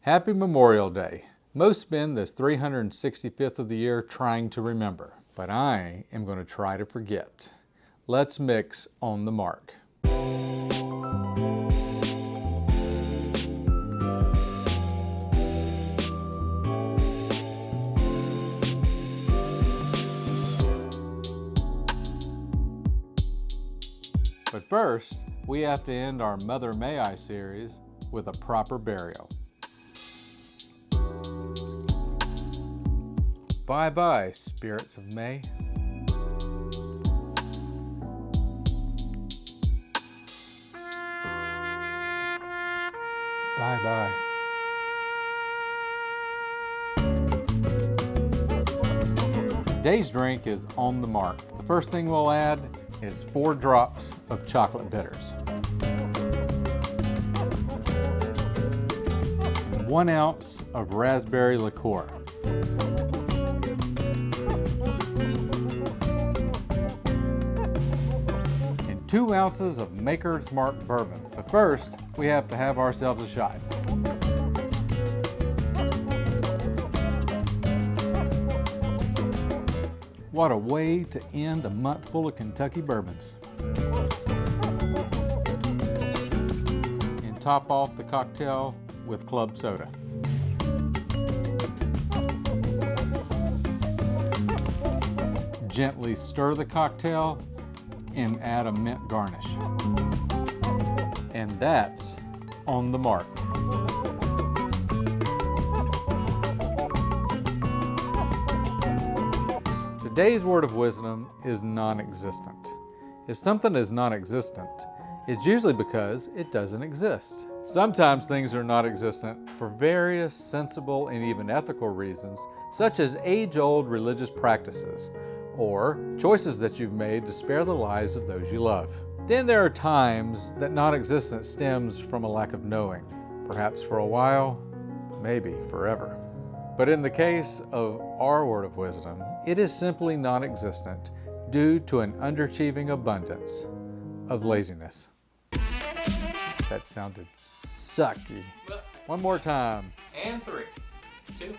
Happy Memorial Day. Most spend this 365th of the year trying to remember, but I am going to try to forget. Let's mix on the mark. But first, we have to end our Mother May I series with a proper burial. Bye-bye, spirits of May. Bye-bye. Today's drink is on the mark. The first thing we'll add is 4 drops of chocolate bitters. 1 ounce of raspberry liqueur. And 2 ounces of Maker's Mark bourbon. But first, we have to have ourselves a shot. What a way to end a month full of Kentucky bourbons. And top off the cocktail with club soda. Gently stir the cocktail and add a mint garnish. And that's on the mark. Today's word of wisdom is non-existent. If something is non-existent, it's usually because it doesn't exist. Sometimes things are non-existent for various sensible and even ethical reasons, such as age-old religious practices, or choices that you've made to spare the lives of those you love. Then there are times that non-existence stems from a lack of knowing, perhaps for a while, maybe forever. But in the case of our word of wisdom, it is simply non-existent due to an underachieving abundance of laziness. That sounded sucky. One more time. And 3, 2,